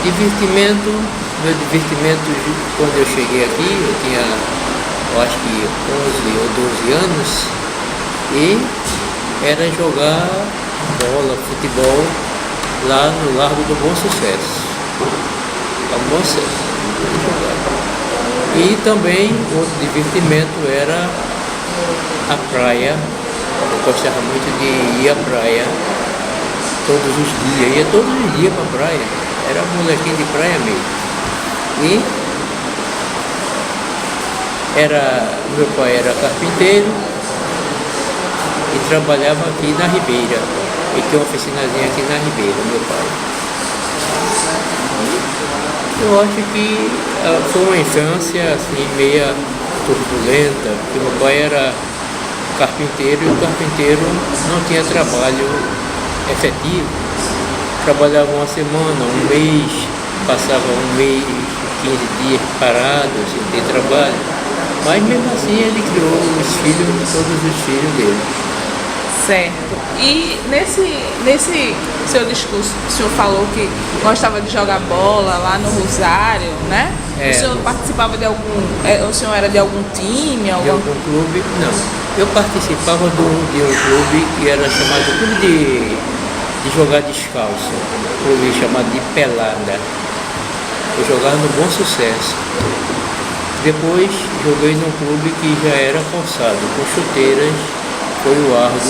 Divertimento, meu divertimento quando eu cheguei aqui, eu tinha, eu acho que 11 ou 12 anos, e era jogar bola, futebol, lá no Largo do Bom Sucesso. É um bom sucesso. E também outro divertimento era a praia. Eu gostava muito de ir à praia todos os dias, ia todos os dias para a praia. Era molequinho de praia mesmo. E meu pai era carpinteiro e trabalhava aqui na Ribeira. Ele tinha uma oficinazinha aqui na Ribeira, meu pai. Eu acho que foi uma infância assim, meia turbulenta, porque meu pai era carpinteiro e o carpinteiro não tinha trabalho efetivo. Trabalhava uma semana, um mês, passava um mês, 15 dias parado, sem ter trabalho. Mas mesmo assim ele criou os filhos, todos os filhos dele. Certo. E nesse seu discurso, o senhor falou que gostava de jogar bola lá no Rosário, né? É. O senhor participava de algum... O senhor era de algum time? De algum clube? Não. Eu participava de um clube que era chamado Clube de Jogar Descalço. Um clube chamado de Pelada. Eu jogava no Bom Sucesso. Depois joguei num clube que já era calçado, com chuteiras. Foi o Argos,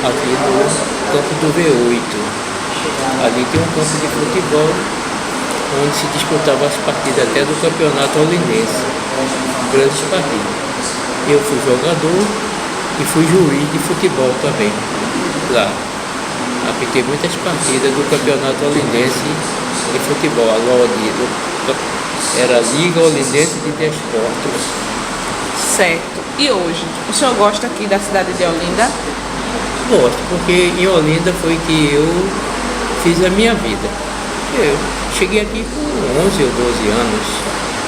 aqui no campo do V8. Ali tem um campo de futebol, onde se disputava as partidas até do campeonato olindense. Grandes partidas. Eu fui jogador e fui juiz de futebol também, lá. Apitei muitas partidas do campeonato olindense de futebol. A LOD, era a Liga Olindense de Desportos. Certo. E hoje, o senhor gosta aqui da cidade de Olinda? Gosto, porque em Olinda foi que eu fiz a minha vida. Eu cheguei aqui com 11 ou 12 anos.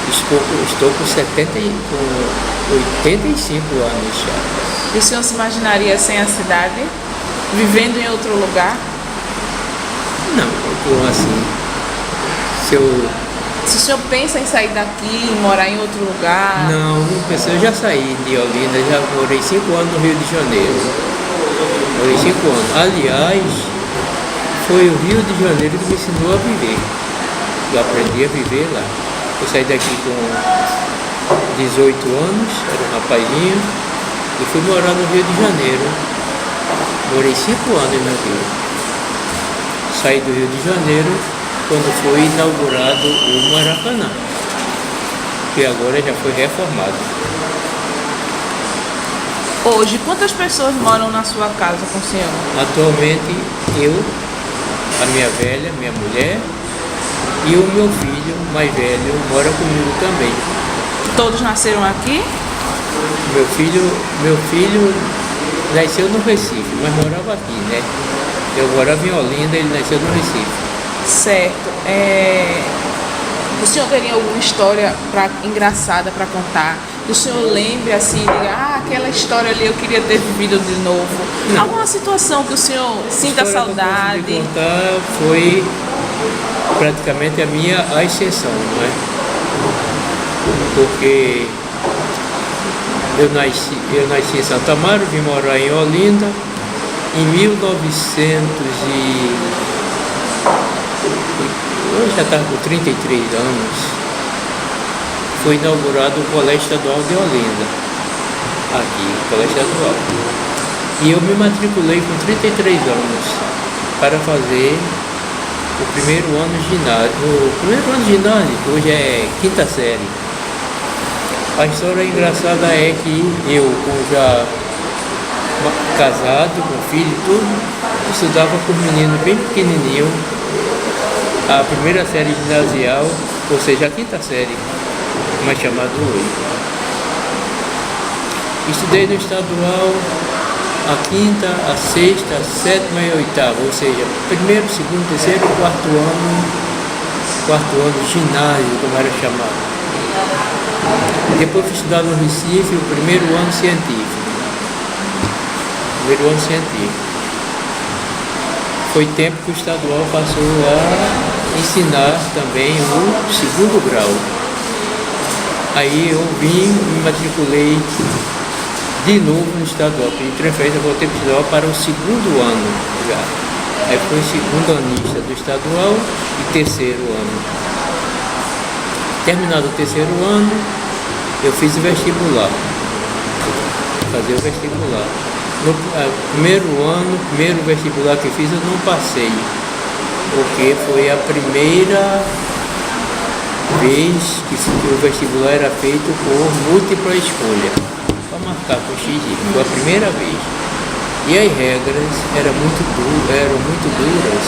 Estou com 85 anos já. E o senhor se imaginaria sem a cidade? Vivendo em outro lugar? Não, eu assim, Se o senhor pensa em sair daqui, morar em outro lugar? Não pensei, eu já saí de Olinda, já morei 5 anos no Rio de Janeiro. Morei 5 anos. Aliás, foi o Rio de Janeiro que me ensinou a viver. Eu aprendi a viver lá. Eu saí daqui com 18 anos, era um rapazinho, e fui morar no Rio de Janeiro. Morei 5 anos no Rio. Saí do Rio de Janeiro quando foi inaugurado o Maracanã, que agora já foi reformado. Hoje, quantas pessoas moram na sua casa com o senhor? Atualmente eu, a minha velha, minha mulher e o meu filho mais velho mora comigo também. Todos nasceram aqui? Meu filho nasceu no Recife, mas morava aqui, né? Eu morava em Olinda, ele nasceu no Recife. Certo. O senhor teria alguma história engraçada para contar? Que o senhor lembre assim, diga, aquela história ali eu queria ter vivido de novo. Não. Alguma situação que o senhor sinta saudade? Que eu contar foi praticamente a minha ascensão, não é? Porque eu nasci em Santa Amaro, vim morar em Olinda em 1900 eu já estava com 33 anos, foi inaugurado o Colégio Estadual de Olinda, aqui, o Colégio Estadual. E eu me matriculei com 33 anos para fazer o primeiro ano de ginásio. O primeiro ano de ginásio, que hoje é quinta série. A história engraçada é que eu, já casado, com filho e tudo, estudava com meninos bem pequenininho, a primeira série ginasial, ou seja, a quinta série, como é chamado hoje. Estudei no estadual a quinta, a sexta, a sétima e a oitava, ou seja, primeiro, segundo, terceiro e quarto ano de ginásio, como era chamado. Depois fui estudar no Recife, o primeiro ano científico. Foi tempo que o estadual passou lá ensinar também o segundo grau. Aí eu me matriculei de novo no estadual, pedi transferência, voltei para o estadual para o segundo ano já. Aí fui segundo anista do estadual e terceiro ano. Terminado o terceiro ano, eu fiz o vestibular. Fazer o vestibular. No primeiro ano, primeiro vestibular que fiz, eu não passei, porque foi a primeira vez que o vestibular era feito por múltipla escolha, para marcar com X. Foi a primeira vez. E as regras eram muito duras.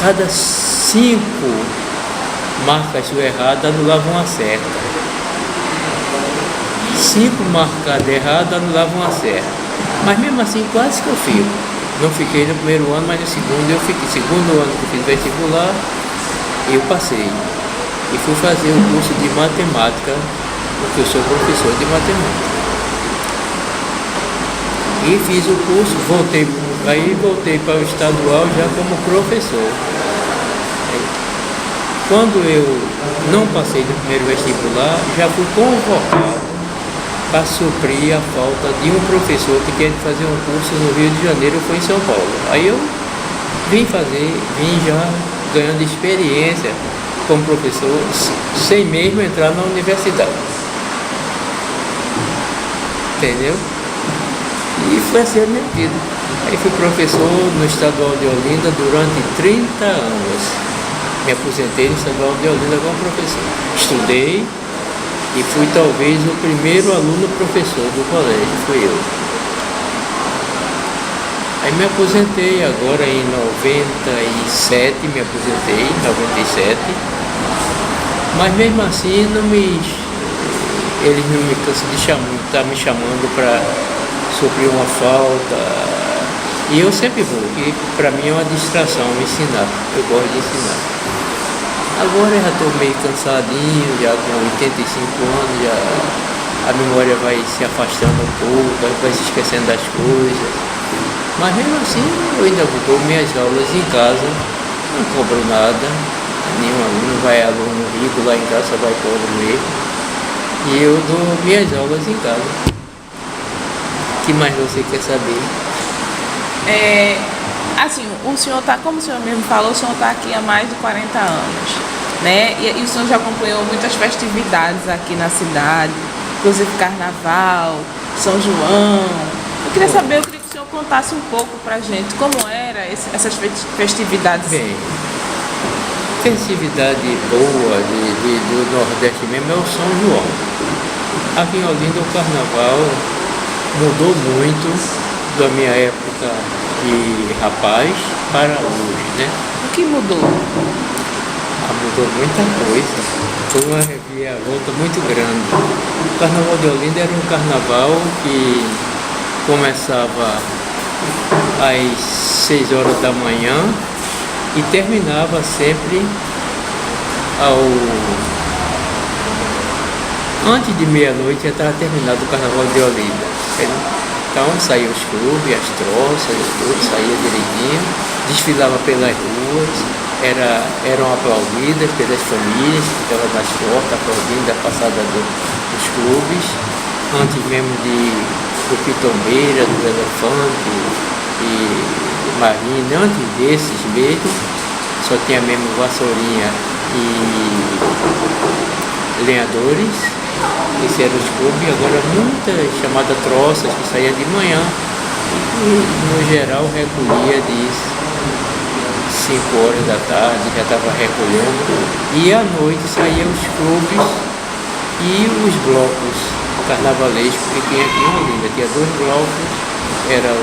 Cada 5 marcas erradas anulavam uma certa. 5 marcadas erradas anulavam uma certa. Mas mesmo assim quase que eu fico. Não fiquei no primeiro ano, mas no segundo eu fiquei. Segundo ano que eu fiz vestibular, eu passei. E fui fazer o curso de matemática, porque eu sou professor de matemática. E fiz o curso, voltei para o estadual já como professor. Quando eu não passei no primeiro vestibular, já fui convocado para suprir a falta de um professor que queria fazer um curso no Rio de Janeiro, foi em São Paulo. Aí eu vim já ganhando experiência como professor, sem mesmo entrar na universidade. Entendeu? E foi assim a minha vida. Aí fui professor no Estadual de Olinda durante 30 anos. Me aposentei no Estadual de Olinda como professor. Estudei e fui talvez o primeiro aluno professor do colégio, fui eu. Aí me aposentei agora em 97, mas mesmo assim eles não me cansam de estar me chamando para suprir uma falta, e eu sempre vou, e para mim é uma distração ensinar, eu gosto de ensinar. Agora eu já estou meio cansadinho, já com 85 anos, já a memória vai se afastando um pouco, vai se esquecendo das coisas, mas mesmo assim eu ainda dou minhas aulas em casa, não cobro nada, nenhum aluno rico lá em casa vai pobre mesmo, e eu dou minhas aulas em casa. O que mais você quer saber? Assim, o senhor está, como o senhor mesmo falou, o senhor está aqui há mais de 40 anos, né? E o senhor já acompanhou muitas festividades aqui na cidade, inclusive Carnaval, São João. Eu queria que o senhor contasse um pouco pra gente como era essas festividades. Bem, festividade boa do Nordeste mesmo é o São João. Aqui em Olinda o Carnaval mudou muito da minha época de rapaz para hoje, né? O que mudou? Mudou muita coisa. Foi uma reviravolta muito grande. O Carnaval de Olinda era um carnaval que começava às 6 horas da manhã e terminava sempre antes de meia-noite. Já estava terminado o Carnaval de Olinda. Então saíam os clubes, as troças, tudo saía direitinho, desfilava pelas ruas, eram aplaudidas pelas famílias que estavam nas portas aplaudindo a passada dos clubes, antes mesmo do Pitombeira, do Elefante e Marinho, antes desses mesmo, só tinha mesmo Vassourinha e Lenhadores. Esses eram os clubes, agora muitas chamadas troças que saía de manhã e no geral recolhia de 5 horas da tarde, já estava recolhendo, e à noite saíam os clubes e os blocos carnavalescos que tinha aqui em Olinda. Tinha 2 blocos, era o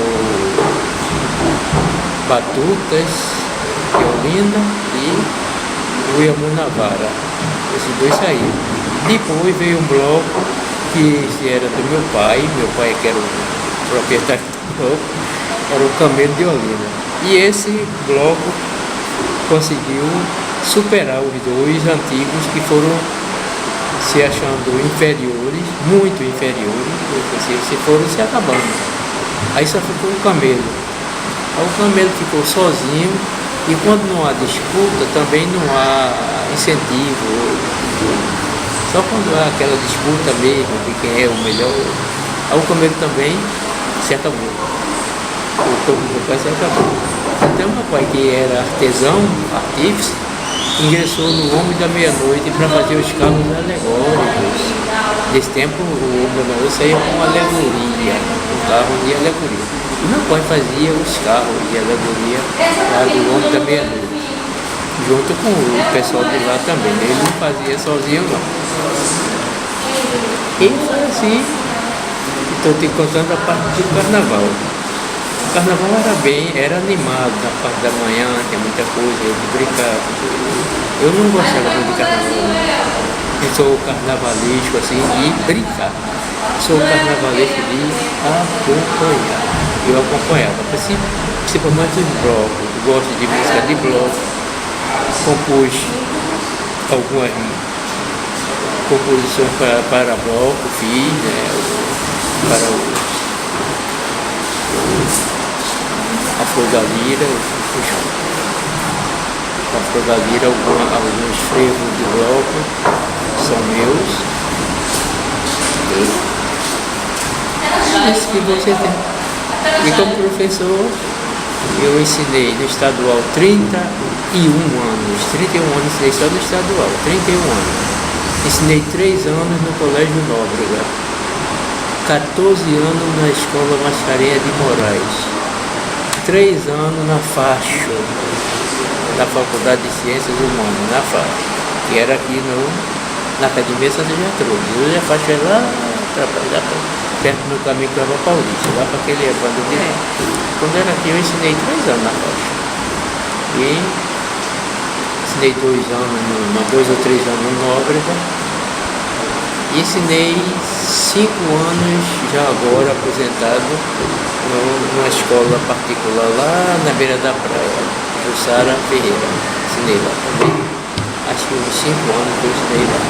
Batutas de Olinda e o Iamunavara. Esses 2 saíram. Depois veio um bloco que era do meu pai que era o proprietário do bloco, era o Camelo de Olinda. E esse bloco conseguiu superar os 2 antigos que foram se achando inferiores, muito inferiores, se foram se acabando. Aí só ficou o Camelo. Aí o Camelo ficou sozinho E quando não há disputa, também não há incentivo. Só quando há aquela disputa mesmo de quem é o melhor, aí o Camelo também se acabou. O campo do pai se acabou. Até um rapaz que era artesão, artífice, ingressou no Homem da Meia-Noite para fazer os carros alegóricos. Nesse tempo o Homem da Meia-Noite saía com alegoria, um carro de alegoria. E meu pai fazia os carros de alegoria lá do Homem da Meia-Noite, junto com o pessoal de lá também. Ele não fazia sozinho não. E foi assim, estou te contando a parte do carnaval. O carnaval era animado na parte da manhã, tinha muita coisa, eu brincava. Eu não gostava muito de carnaval. Eu sou carnavalesco assim de brincar. Sou carnavalesco de acompanhar. Eu acompanhava, principalmente os blocos. Eu gosto de música de bloco. Compus algumas composições para bloco, fiz, né, para a Flor da Lira, a Flor da Lira, alguns frevos de bloco são meus. E isso que você tem. E como professor, eu ensinei no estadual 31 anos. 31 anos ensinei só no estadual, 31 anos. Ensinei 3 anos no Colégio Nóbrega, 14 anos na Escola Mascarenhas de Moraes, 3 anos na FACHO, na Faculdade de Ciências Humanas, na FACHO, que era aqui na Academia Santa Gertrude. Hoje a FACHO é lá perto do caminho para a Paulista, lá para aquele bando de lá. Quando era aqui eu ensinei 3 anos na FACHO. E ensinei 2 ou 3 anos no Nóbrega. E ensinei 5 anos, já agora aposentado, numa escola particular lá na beira da praia, Jussara Ferreira. Ensinei lá também. Acho que uns 5 anos que eu ensinei lá.